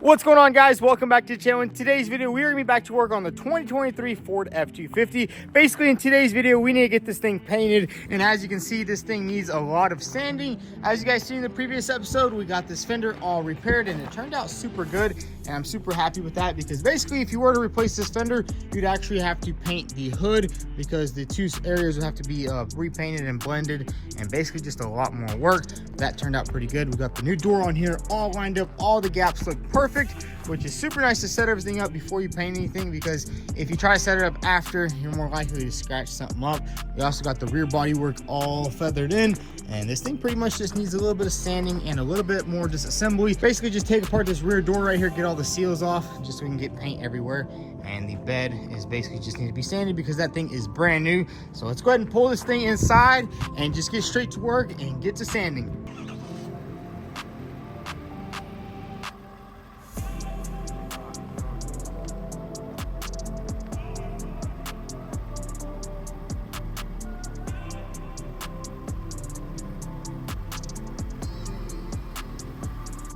What's going on, guys? Welcome back to the channel. In today's video, we are gonna be back to work on the 2023 Ford F-250. Basically, in today's video, we need to get this thing painted, and as you can see, this thing needs a lot of sanding. As you guys seen in the previous episode, we got this fender all repaired, and it turned out super good, and I'm super happy with that, because basically, if you were to replace this fender, you'd actually have to paint the hood, because the two areas would have to be repainted and blended, and basically just a lot more work. That turned out pretty good. We got the new door on here all lined up, all the gaps look perfect, which is super nice to set everything up before you paint anything, because if you try to set it up after, you're more likely to scratch something up. We also got the rear body work all feathered in, and this thing pretty much just needs a little bit of sanding and a little bit more disassembly. Basically, just take apart this rear door right here, get all the seals off, just so we can get paint everywhere. And the bed is basically just need to be sanded because that thing is brand new. So let's go ahead and pull this thing inside and just get straight to work and get to sanding.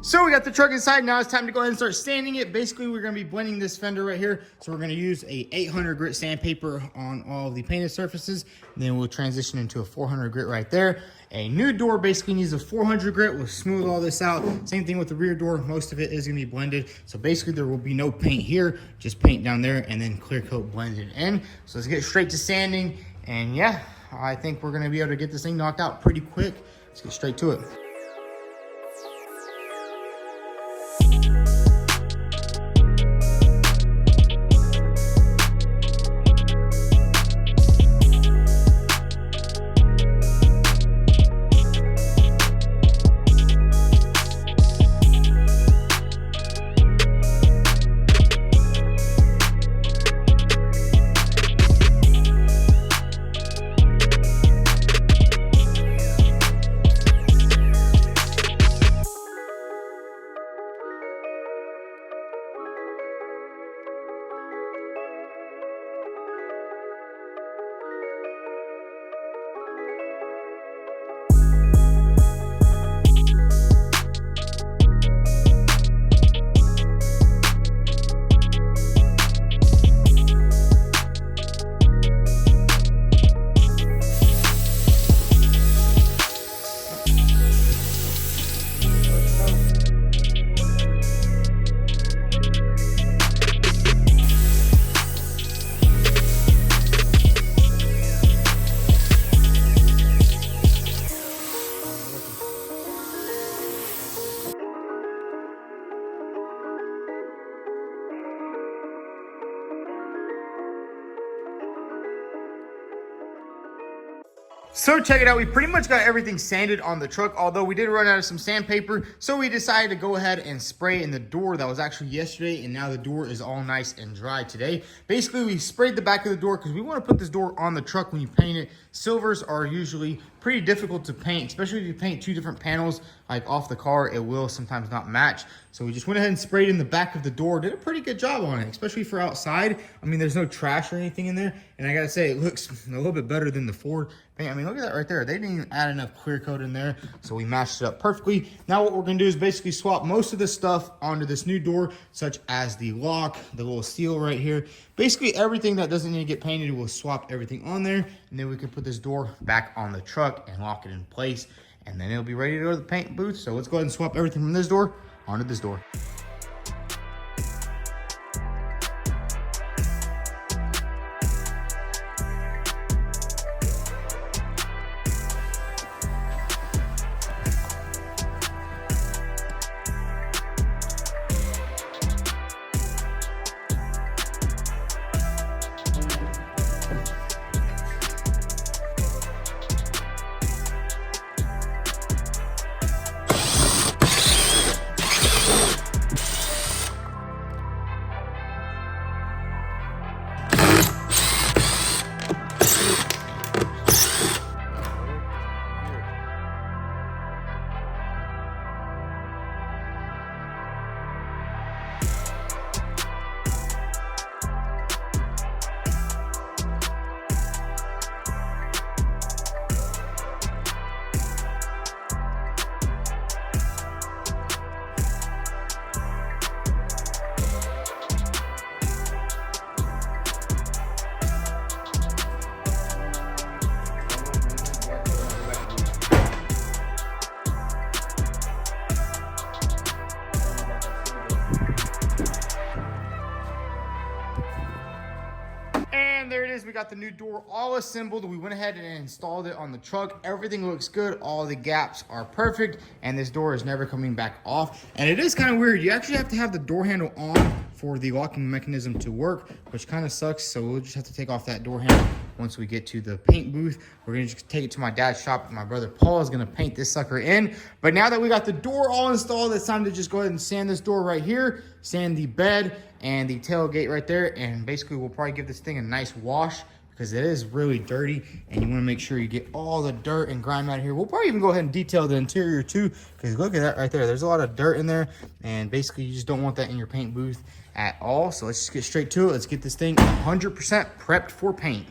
So we got the truck inside. Now it's time to go ahead and start sanding it. Basically, we're going to be blending this fender right here. So we're going to use a 800 grit sandpaper on all the painted surfaces. Then we'll transition into a 400 grit right there. A new door basically needs a 400 grit. We'll smooth all this out. Same thing with the rear door. Most of it is going to be blended. So basically, there will be no paint here, just paint down there and then clear coat blended in. So let's get straight to sanding. And yeah, I think we're going to be able to get this thing knocked out pretty quick. Let's get straight to it. So check it out, we pretty much got everything sanded on the truck, although we did run out of some sandpaper, so we decided to go ahead and spray in the door. That was actually yesterday, and now the door is all nice and dry today. Basically, we sprayed the back of the door because we want to put this door on the truck when you paint it. Silvers are usually pretty difficult to paint, especially if you paint two different panels like off the car, it will sometimes not match. So we just went ahead and sprayed in the back of the door, did a pretty good job on it, especially for outside. I mean, there's no trash or anything in there, and I gotta say, it looks a little bit better than the Ford paint. I mean, look at that right there. They didn't even add enough clear coat in there, so we matched it up perfectly. Now what we're gonna do is basically swap most of this stuff onto this new door, such as the lock, the little seal right here. Basically everything that doesn't need to get painted, we'll swap everything on there, and then we can put this door back on the truck and lock it in place, and then it'll be ready to go to the paint booth. So let's go ahead and swap everything from this door onto this door. is, we got the new door all assembled. We went ahead and installed it on the truck. Everything looks good. All the gaps are perfect, and this door is never coming back off. And it is kind of weird. You actually have to have the door handle on for the locking mechanism to work, which kind of sucks. So we'll just have to take off that door handle once we get to the paint booth. We're gonna just take it to my dad's shop, and my brother Paul is gonna paint this sucker in. But now that we got the door all installed, it's time to just go ahead and sand this door right here, sand the bed and the tailgate right there, and basically we'll probably give this thing a nice wash because it is really dirty, and you want to make sure you get all the dirt and grime out of here. We'll probably even go ahead and detail the interior too, because look at that right there. There's a lot of dirt in there, and basically you just don't want that in your paint booth at all. So let's just get straight to it. Let's get this thing 100% prepped for paint.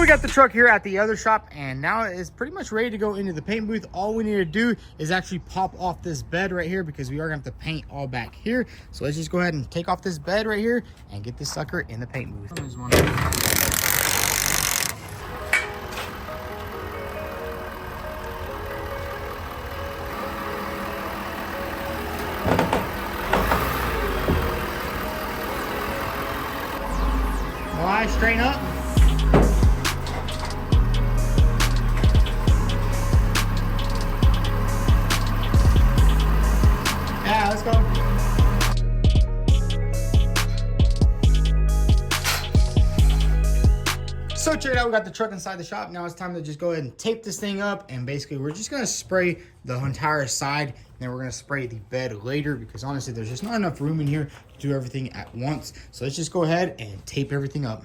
We got the truck here at the other shop, and now it's pretty much ready to go into the paint booth. All we need to do is actually pop off this bed right here, because we are gonna have to paint all back here. So let's just go ahead and take off this bed right here and get this sucker in the paint booth. All right, straighten up. Yeah, let's go. So check it out. that, we got the truck inside the shop. Now it's time to just go ahead and tape this thing up, and basically we're just gonna spray the entire side, and then we're gonna spray the bed later, because honestly there's just not enough room in here to do everything at once. So let's just go ahead and tape everything up.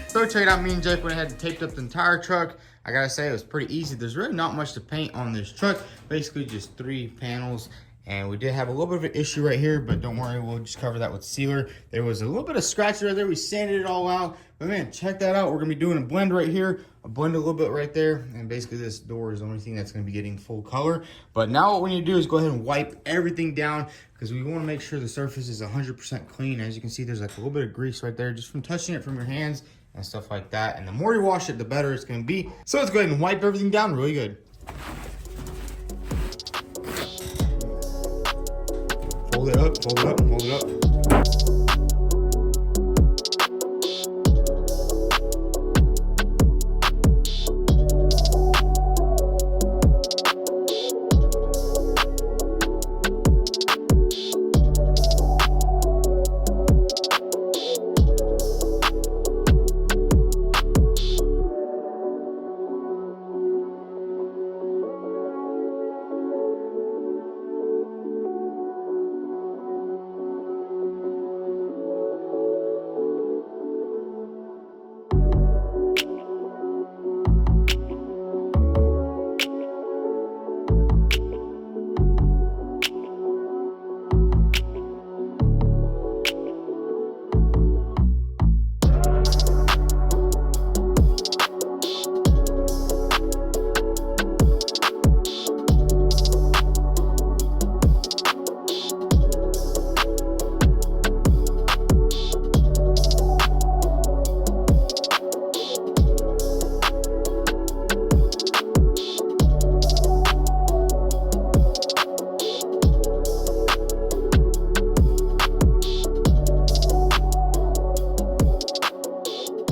So check it out, me and Jake went ahead and taped up the entire truck. I gotta say, it was pretty easy. There's really not much to paint on this truck. Basically just 3 panels. And we did have a little bit of an issue right here, but don't worry, we'll just cover that with sealer. There was a little bit of scratch right there. We sanded it all out. But man, check that out. We're gonna be doing a blend right here, a blend a little bit right there. And basically this door is the only thing that's gonna be getting full color. But now what we need to do is go ahead and wipe everything down, because we wanna make sure the surface is 100% clean. As you can see, there's like a little bit of grease right there just from touching it from your hands and stuff like that. And the more you wash it, the better it's gonna be. So let's go ahead and wipe everything down really good. Fold it up, fold it up, fold it up.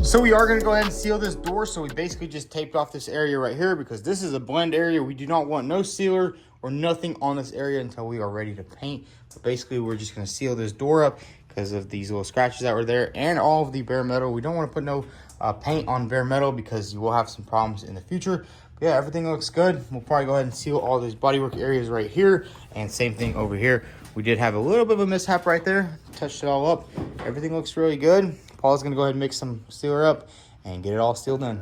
So we are gonna go ahead and seal this door. So we basically just taped off this area right here, because this is a blend area. We do not want no sealer or nothing on this area until we are ready to paint. But basically we're just gonna seal this door up because of these little scratches that were there and all of the bare metal. We don't want to put no paint on bare metal because you will have some problems in the future. But yeah, everything looks good. We'll probably go ahead and seal all these bodywork areas right here, and same thing over here. We did have a little bit of a mishap right there. Touched it all up. Everything looks really good. Paul's gonna go ahead and mix some sealer up and get it all sealed in.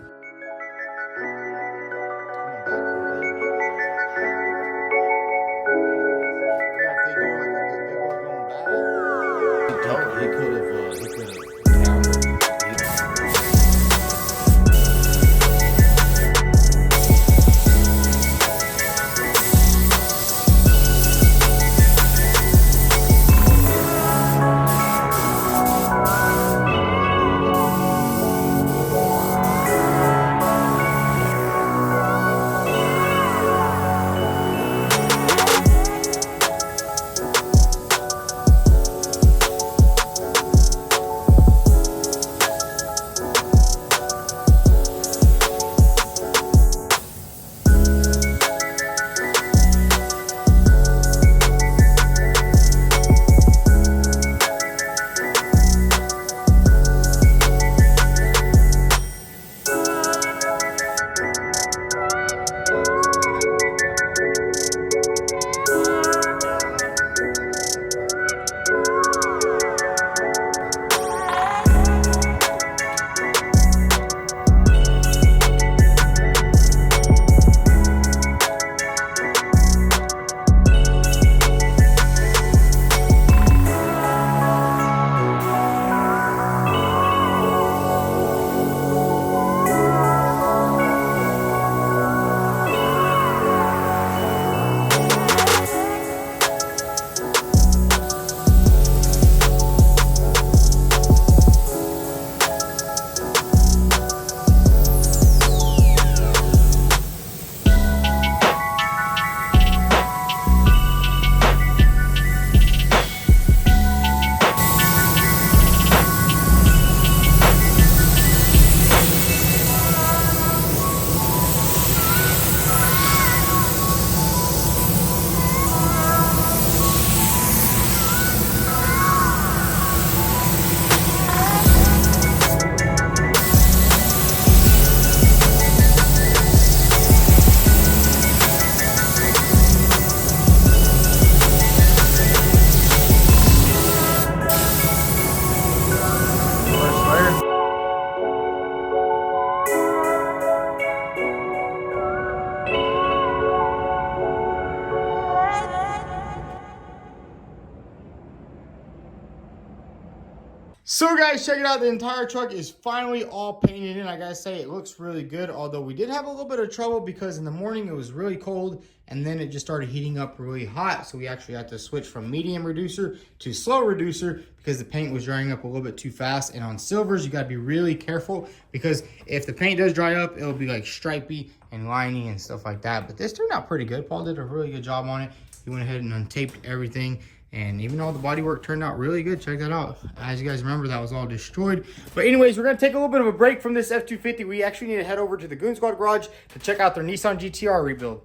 guys, check it out. The entire truck is finally all painted in. I gotta say, it looks really good. Although we did have a little bit of trouble because in the morning it was really cold and then it just started heating up really hot. So we actually had to switch from medium reducer to slow reducer because the paint was drying up a little bit too fast. And on silvers, you gotta be really careful because if the paint does dry up, it'll be like stripy and lining and stuff like that. But this turned out pretty good. Paul did a really good job on it. He went ahead and untaped everything. And even though the bodywork turned out really good, check that out. As you guys remember, that was all destroyed. But anyways, we're going to take a little bit of a break from this F-250. We actually need to head over to the Goon Squad garage to check out their Nissan GTR rebuild.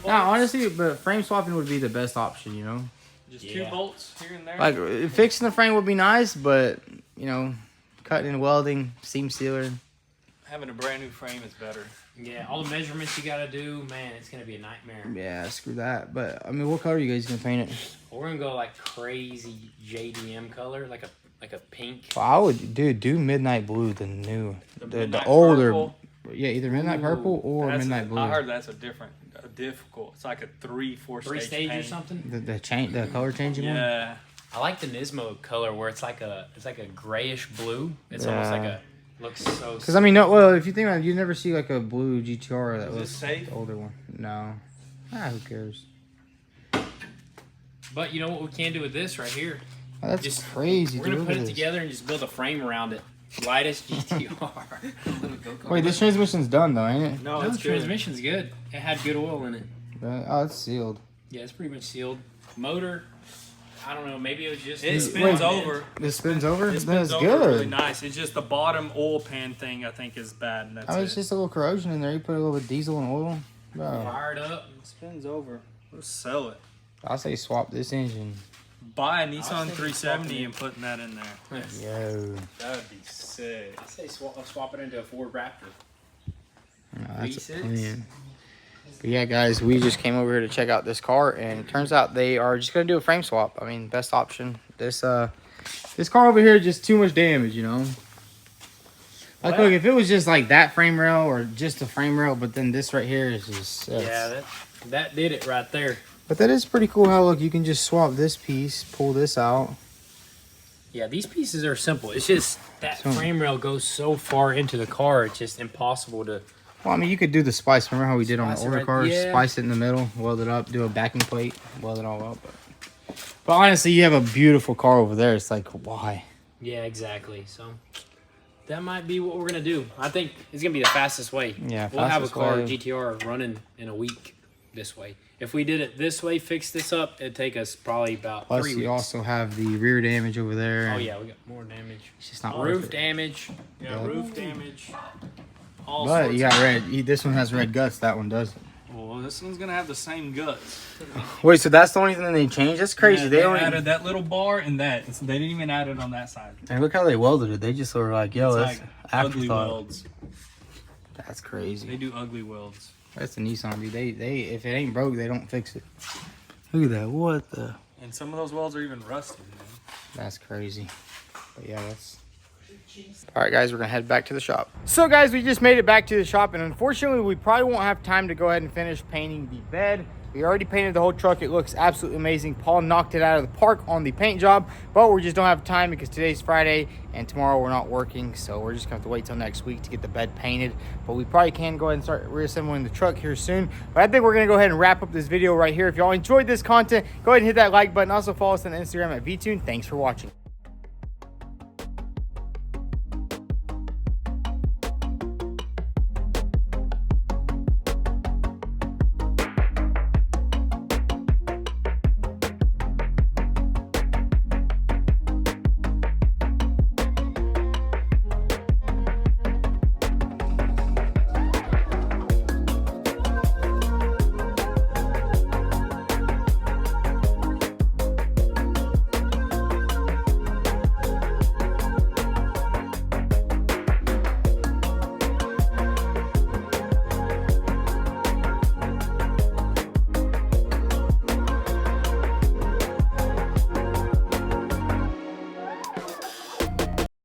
Now, honestly, but frame swapping would be the best option, you know? Just 2 bolts here and there. Like, fixing the frame would be nice, but, you know, cutting and welding, seam sealer. Having a brand new frame is better. Yeah, all the measurements you gotta do, man, it's gonna be a nightmare. Yeah, screw that. But, I mean, what color are you guys gonna paint it? We're gonna go like crazy JDM color, like a pink. Well, I would, dude, do midnight blue, the new, the older. Purple. Yeah, either midnight purple or midnight blue. I heard that's a difficult. It's like a 3-4 stage or something. The color changing one. Yeah. I like the Nismo color where it's like a grayish blue. It's almost like looks so. Because I mean, no. Well, if you think about it, you never see like a blue GTR that was safe? the older one. No. Who cares? But you know what we can do with this right here? Oh, that's just crazy. We're gonna put it together and just build a frame around it. Lightest GTR. Wait, this transmission's done though, ain't it? No, the transmission's good. It had good oil in it. Oh, it's sealed. Yeah, it's pretty much sealed. Motor, I don't know. Maybe it was just. It spins over. It spins over. It spins That's over good. really nice. It's just the bottom oil pan thing I think is bad. And that's it's just a little corrosion in there. You put a little bit of diesel and oil. Bro. Fired up. It spins over. Let's sell it. I say swap this engine. Buy a Nissan 370 and putting that in there. Yo. That would be sick. I say swap it into a Ford Raptor. No, that's a plan. But yeah, guys, we just came over here to check out this car, and it turns out they are just gonna do a frame swap. I mean, best option. This car over here is just too much damage, you know. Like, look, if it was just like that frame rail or just a frame rail, but then this right here is just that did it right there. But that is pretty cool. How look, you can just swap this piece, pull this out. Yeah, these pieces are simple. It's just that frame rail goes so far into the car, it's just impossible to. Well, I mean, you could do the splice. Remember how we did on the older cars? Yeah. Splice it in the middle, weld it up, do a backing plate, weld it all up. But honestly, you have a beautiful car over there. It's like, why? Yeah, exactly. So that might be what we're gonna do. I think it's gonna be the fastest way. Yeah, we'll have a car GTR running in a week this way. If we did it this way, fix this up, it'd take us probably about 3 weeks. Plus, you also have the rear damage over there. Oh yeah, we got more damage. It's just not roof damage. Yeah, roof damage. But you got red. This one has red guts. That one doesn't. Well, this one's gonna have the same guts. Wait, so that's the only thing they changed? That's crazy. Yeah, they only added that little bar and that. They didn't even add it on that side. And look how they welded it. They just were like, yo, that's like ugly welds. That's crazy. They do ugly welds. That's the Nissan, dude. They if it ain't broke, they don't fix it. Look at that. What the? And some of those welds are even rusted, man. That's crazy. But yeah, that's... All right, guys, we're gonna head back to the shop. So guys, we just made it back to the shop, and unfortunately we probably won't have time to go ahead and finish painting the bed We already painted the whole truck. It looks absolutely amazing. Paul knocked it out of the park on the paint job, but we just don't have time because today's Friday and tomorrow we're not working, so we're just gonna have to wait till next week to get the bed painted. But we probably can go ahead and start reassembling the truck here soon. But I think we're gonna go ahead and wrap up this video right here. If y'all enjoyed this content, go ahead and hit that like button. Also follow us on Instagram at vTuned. Thanks for watching.